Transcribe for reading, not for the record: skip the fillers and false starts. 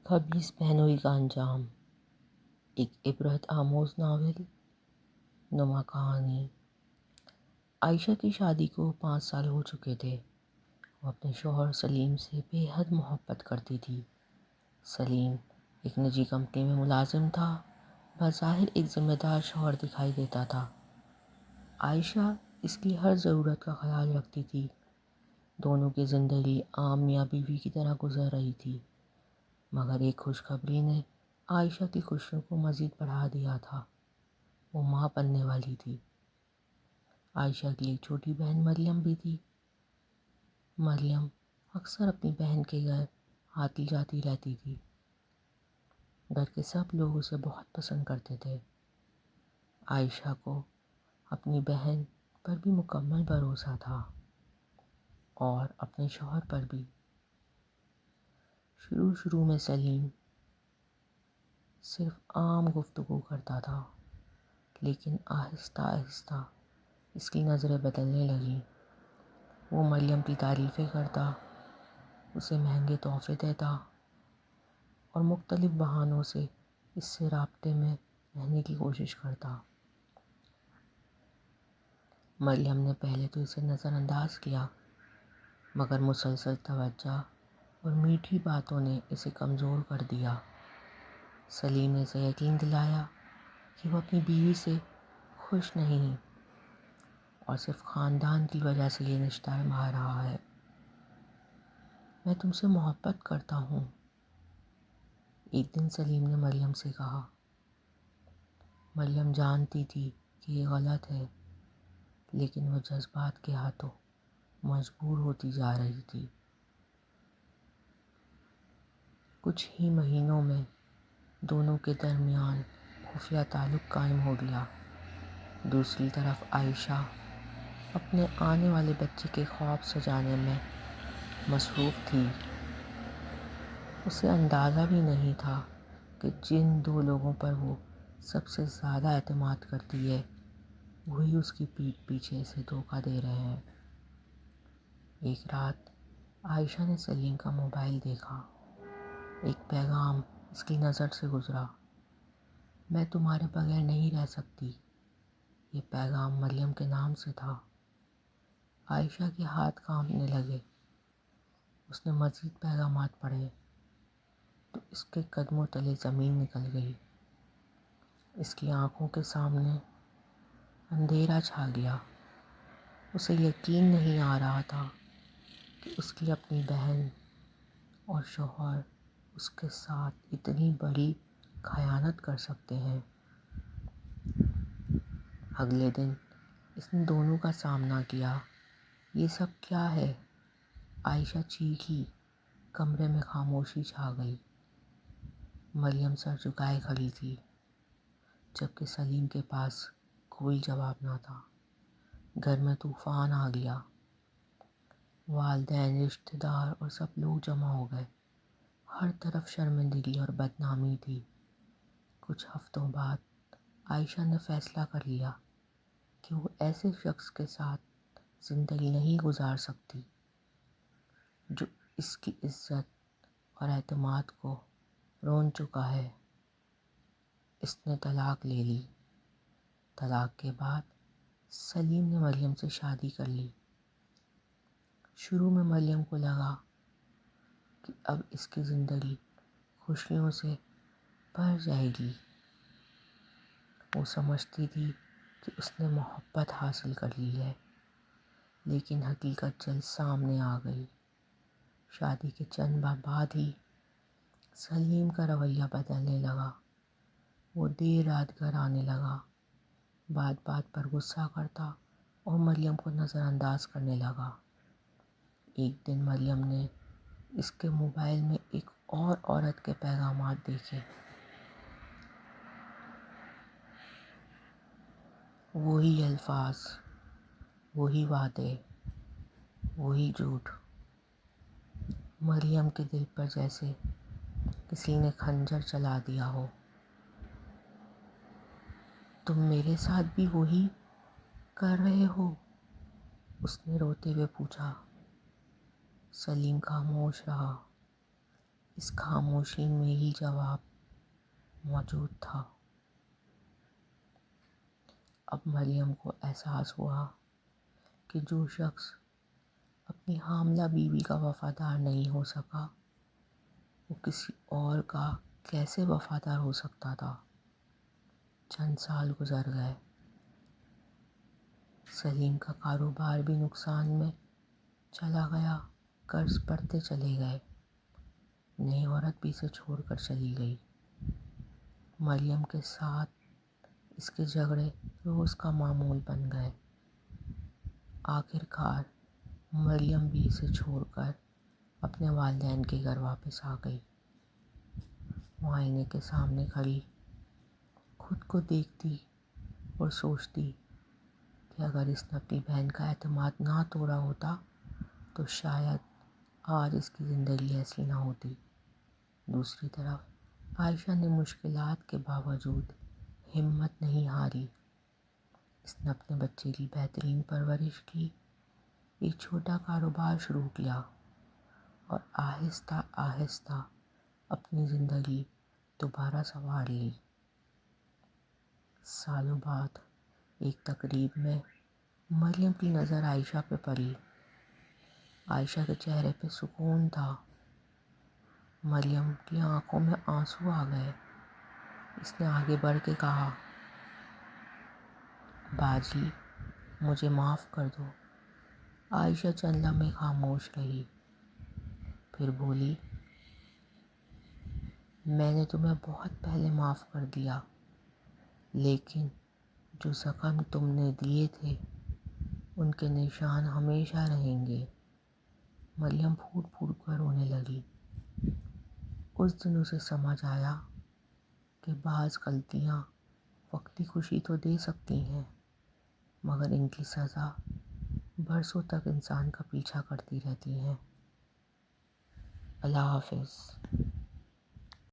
خبیث بہنوئی کا انجام، ایک عبرت آموز ناول نما کہانی۔ عائشہ کی شادی کو 5 سال ہو چکے تھے۔ وہ اپنے شوہر سلیم سے بے حد محبت کرتی تھی۔ سلیم ایک نجی کمپنی میں ملازم تھا، بظاہر ایک ذمہ دار شوہر دکھائی دیتا تھا۔ عائشہ اس کی ہر ضرورت کا خیال رکھتی تھی۔ دونوں کی زندگی عام میاں بیوی کی طرح گزر رہی تھی، مگر ایک خوشخبری نے عائشہ کی خوشیوں کو مزید بڑھا دیا تھا۔ وہ ماں بننے والی تھی۔ عائشہ کی ایک چھوٹی بہن مریم بھی تھی۔ مریم اکثر اپنی بہن کے گھر آتی جاتی رہتی تھی۔ گھر کے سب لوگ اسے بہت پسند کرتے تھے۔ عائشہ کو اپنی بہن پر بھی مکمل بھروسہ تھا اور اپنے شوہر پر بھی۔ شروع میں سلیم صرف عام گفتگو کرتا تھا، لیکن آہستہ آہستہ اس کی نظریں بدلنے لگیں۔ وہ مریم کی تعریفیں کرتا، اسے مہنگے تحفے دیتا اور مختلف بہانوں سے اس سے رابطے میں رہنے کی کوشش کرتا۔ مریم نے پہلے تو اسے نظر انداز کیا، مگر مسلسل توجہ اور میٹھی باتوں نے اسے کمزور کر دیا۔ سلیم نے اسے یقین دلایا کہ وہ اپنی بیوی سے خوش نہیں اور صرف خاندان کی وجہ سے یہ رشتہ نبھا رہا ہے۔ میں تم سے محبت کرتا ہوں، ایک دن سلیم نے مریم سے کہا۔ مریم جانتی تھی کہ یہ غلط ہے، لیکن وہ جذبات کے ہاتھوں مجبور ہوتی جا رہی تھی۔ کچھ ہی مہینوں میں دونوں کے درمیان خفیہ تعلق قائم ہو گیا۔ دوسری طرف عائشہ اپنے آنے والے بچے کے خواب سجانے میں مصروف تھی۔ اسے اندازہ بھی نہیں تھا کہ جن 2 لوگوں پر وہ سب سے زیادہ اعتماد کرتی ہے، وہی اس کی پیٹھ پیچھے اسے دھوکہ دے رہے ہیں۔ ایک رات عائشہ نے سلیم کا موبائل دیکھا۔ ایک پیغام اس کی نظر سے گزرا۔ میں تمہارے بغیر نہیں رہ سکتی۔ یہ پیغام مریم کے نام سے تھا۔ عائشہ کے ہاتھ کانپنے لگے۔ اس نے مزید پیغامات پڑھے تو اس کے قدموں تلے زمین نکل گئی۔ اس کی آنکھوں کے سامنے اندھیرا چھا گیا۔ اسے یقین نہیں آ رہا تھا کہ اس کی اپنی بہن اور شوہر اس کے ساتھ اتنی بڑی خیانت کر سکتے ہیں۔ اگلے دن اس نے دونوں کا سامنا کیا۔ یہ سب کیا ہے؟ عائشہ چیخی۔ کمرے میں خاموشی چھا گئی۔ مریم سر جھکائے کھڑی تھی، جبکہ سلیم کے پاس کوئی جواب نہ تھا۔ گھر میں طوفان آ گیا۔ والدین، رشتہ دار اور سب لوگ جمع ہو گئے۔ ہر طرف شرمندگی اور بدنامی تھی۔ کچھ ہفتوں بعد عائشہ نے فیصلہ کر لیا کہ وہ ایسے شخص کے ساتھ زندگی نہیں گزار سکتی جو اس کی عزت اور اعتماد کو رون چکا ہے۔ اس نے طلاق لے لی۔ طلاق کے بعد سلیم نے مریم سے شادی کر لی۔ شروع میں مریم کو لگا کہ اب اس کی زندگی خوشیوں سے بھر جائے گی۔ وہ سمجھتی تھی کہ اس نے محبت حاصل کر لی ہے، لیکن حقیقت جلد سامنے آ گئی۔ شادی کے چند ماہ بعد ہی سلیم کا رویہ بدلنے لگا۔ وہ دیر رات گھر آنے لگا، بات بات پر غصہ کرتا اور مریم کو نظر انداز کرنے لگا۔ ایک دن مریم نے اس کے موبائل میں ایک اور عورت کے پیغامات دیکھے۔ وہی الفاظ، وہی وعدے، وہی جھوٹ۔ مریم کے دل پر جیسے کسی نے خنجر چلا دیا ہو۔ تم میرے ساتھ بھی وہی کر رہے ہو؟ اس نے روتے ہوئے پوچھا۔ سلیم خاموش رہا۔ اس خاموشی میں ہی جواب موجود تھا۔ اب مریم کو احساس ہوا کہ جو شخص اپنی حاملہ بیوی کا وفادار نہیں ہو سکا، وہ کسی اور کا کیسے وفادار ہو سکتا تھا۔ چند سال گزر گئے، سلیم کا کاروبار بھی نقصان میں چلا گیا، قرض بڑھتے چلے گئے، نئی عورت بھی اسے چھوڑ کر چلی گئی۔ مریم کے ساتھ اس کے جھگڑے روز کا معمول بن گئے۔ آخر کار مریم بھی اسے چھوڑ کر اپنے والدین کے گھر واپس آ گئی۔ وہ آئینے کے سامنے کھڑی خود کو دیکھتی اور سوچتی کہ اگر اس نے اپنی بہن کا اعتماد نہ توڑا ہوتا تو شاید آج اس کی زندگی ایسی نہ ہوتی۔ دوسری طرف عائشہ نے مشکلات کے باوجود ہمت نہیں ہاری۔ اس نے اپنے بچے کی بہترین پرورش کی، ایک چھوٹا کاروبار شروع کیا اور آہستہ آہستہ اپنی زندگی دوبارہ سنوار لی۔ سالوں بعد ایک تقریب میں مریم کی نظر عائشہ پہ پڑی۔ عائشہ کے چہرے پہ سکون تھا۔ مریم کی آنکھوں میں آنسو آ گئے۔ اس نے آگے بڑھ کے کہا، باجی مجھے معاف کر دو۔ عائشہ چند لمحے خاموش رہی، پھر بولی، میں نے تمہیں بہت پہلے معاف کر دیا، لیکن جو زخم تم نے دیے تھے ان کے نشان ہمیشہ رہیں گے۔ مریم پھوٹ پھوٹ کر رونے لگی۔ اس دن اسے سمجھ آیا کہ بعض غلطیاں وقتی خوشی تو دے سکتی ہیں، مگر ان کی سزا برسوں تک انسان کا پیچھا کرتی رہتی ہیں۔ اللہ حافظ۔